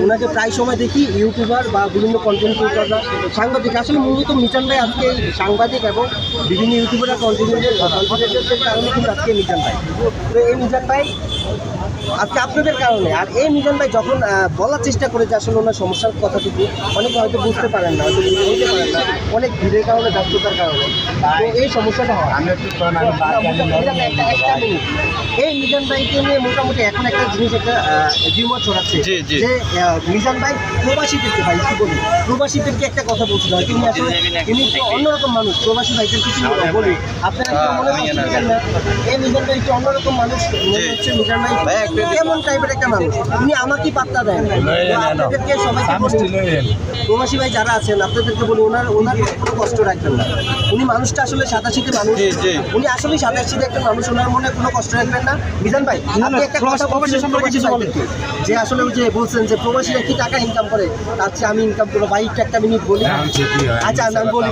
ওনাকে প্রায় সময় দেখি ইউটিউবার বা বিভিন্ন কন্টেন্ট ক্রিয়েটাররা, সাংবাদিক, আসলে মূলত মিজান ভাই আজকে এই সাংবাদিক এবং বিভিন্ন ইউটিউবাররা কন্টেন্টের কারণে কিন্তু আজকে মিজান ভাই। তো এই মিজান ভাই আজকে আপনাদের কারণে, আর এই মিজান ভাই যখন বলার চেষ্টা করে যে আসলে ওনার সমস্যার কথাটুকু অনেকে হয়তো বুঝতে পারেন না, হয়তো বুঝতে পারেন না, অনেক ভিড়ের কারণে, ব্যস্ততার কারণে তো এই সমস্যাটা হয়। এই মিজান ভাইকে নিয়ে মোটামুটি এখন একটা জিনিস, একটা রিউমার ছড়াচ্ছে যে মিজান ভাই প্রবাসীদেরকে, ভাই কি বলি, প্রবাসীদেরকে একটা কথা বলছিল, তিনি আসলে তিনি একটু অন্যরকম মানুষ, প্রবাসী ভাইদের কিছু বলি, আপনারা কি মনে করছেন না এই মিজান ভাই একটু অন্যরকম মানুষ মনে হচ্ছে? মিজান ভাই কেমন টাইপের একটা মানুষ, উনি আমাকেই পাত্তা দেন। আপনাদেরকে সবাইকে প্রবাসী ভাই যারা আছেন আপনাদেরকে বলি, ওনার কোনো কষ্ট রাখবেন না। উনি মানুষটা আসলে সাদাশীতে মানুষ, উনি আসলেই সাদাশীতে একটা মানুষ, ওনার মনে কোনো কষ্ট রাখবেন না। মিজান ভাই আপনি একটা কথা যে আসলে ওই যে বলছেন যে প্রবাসীরা কি টাকা ইনকাম করে, তার চেয়ে আমি ইনকাম করবো, ভাই একটা মিনিট বলি। আচ্ছা আমি বলি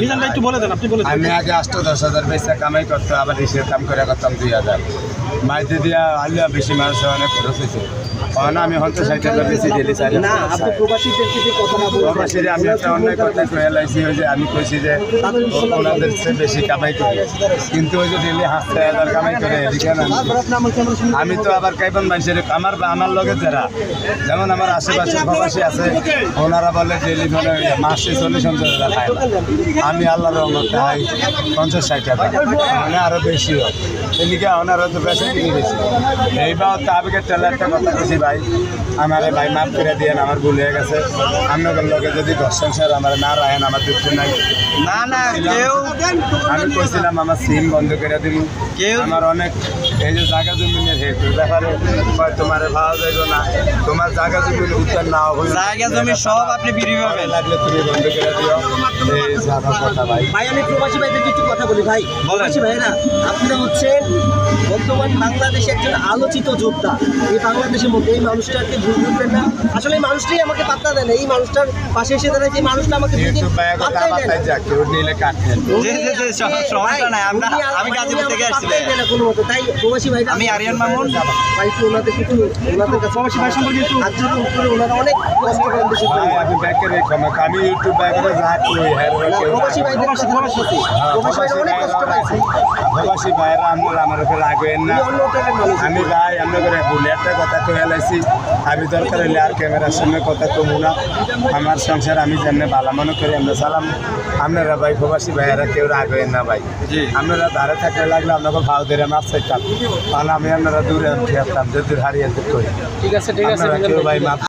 মিজান ভাই একটু বলে দেন, আপনি বলে দেন। আমি আগে 8-10 হাজার পয়সা কামাই করতো, আবার হিসেবে কাম করে করতাম 2,000, মাইতে দিয়া আলিয়া বেশি মানুষ অনেক খরচ হয়েছে। আমি হয়তো 60,000 বেশি দিলি চাই না, আপনি প্রবাসীদেরকে যে কথা না বলছেন, প্রবাসীর আমি একটা অন্যায় কথা কয়েলাইছি, ওই যে আমি কইছি যে ওনাদের চেয়ে বেশি কামাই করে, কিন্তু ওই যে ডেলি 5,000 কামাই করে এদিকে আমি তো আবার কাইবন মানুষের আমার লগে যারা, যেমন আমার আশেপাশে প্রবাসী আছে, ওনারা বলে ডেলি মানে মাসে 40-50 খায় না। আমি আল্লাহর রহমতে খাই 50-60 মানে আরো বেশিও, এদিকে ওনারা তো বেশি কিনে বেশি। এইবার তো আবেগের টেলা একটা কথা বলছি, ভাই আমারে ভাই মাফ করে দিয়েন, আমার ভুল হয়ে গেছে। আপনাদের লগে যদি ঘর সংসার আমার না রাখেন, আমার দুঃখ নাই। না কেউ, আমি কইছিলাম আমার সিম বন্ধ করে দিব, আমার অনেক এই যে জায়গা জমিনের হেতুর ব্যাপারে তোমার ভালো যাইব না, তোমার জায়গা জমির উত্তর না হবে, জায়গা জমি সব আপনি ফিরে পাবেন, লাগলে তুমি বন্ধ করে দিও। এই আমার কথা ভাই। ভাই আমি প্রবাসী ভাইদের একটু কথা বলি। ভাই প্রবাসী ভাইরা, আপনারা হচ্ছেন বর্তমান বাংলাদেশে একজন আলোচিত যোদ্ধা। এই বাংলাদেশের মধ্যে এই মানুষটাকে ভুল বুঝবেন না, আসলে এই মানুষটাই আমাকে পাত্তা দেয় না, এই মানুষটার পাশে এসে দাঁড়ায়, এই মানুষটা আমাকে পাত্তাই দেয় না। সমস্যা নাই, আমি গাজীপুর থেকে আসছি কোনো মতো, তাই প্রবাসী ভাই, আমি আরিয়ান মামুন ভাই একটু ওনাদের কিছু, ওনাদের কাছে প্রবাসী ভাই সম্পর্কে একটু আচ্ছা উপরে, ওনারা অনেক কষ্ট করেন দেশে। আমি ব্যাংকের আমি ইউটিউব ব্যাংকে যা করি, প্রবাসী ভাইদের কথা বলছি, প্রবাসী ভাইরা অনেক কষ্ট পাইছে, প্রবাসী ভাইরা আমার উপরে রাখবেন না। অন্য টাইপের মানুষ। আমি ভাই আমরা করে ভুলে একটা কথা কয়ে লাইছি, আমি দরকার হলে আর ক্যামেরার সামনে কথা কমু না। আমার সংসার আমি যেমনি ভালো মনে করি আমরা চালাম। আপনারা ভাই প্রবাসী ভাইয়েরা কেউ রাখবেন না ভাই, আপনারা ধারে থাকলে লাগলে আপনাকে ভাও ধরে মাছ চাইতাম, কারণ আমি আপনারা দূরে থাকতাম, যদি হারিয়ে করি। ঠিক আছে কেউ ভাই মাপ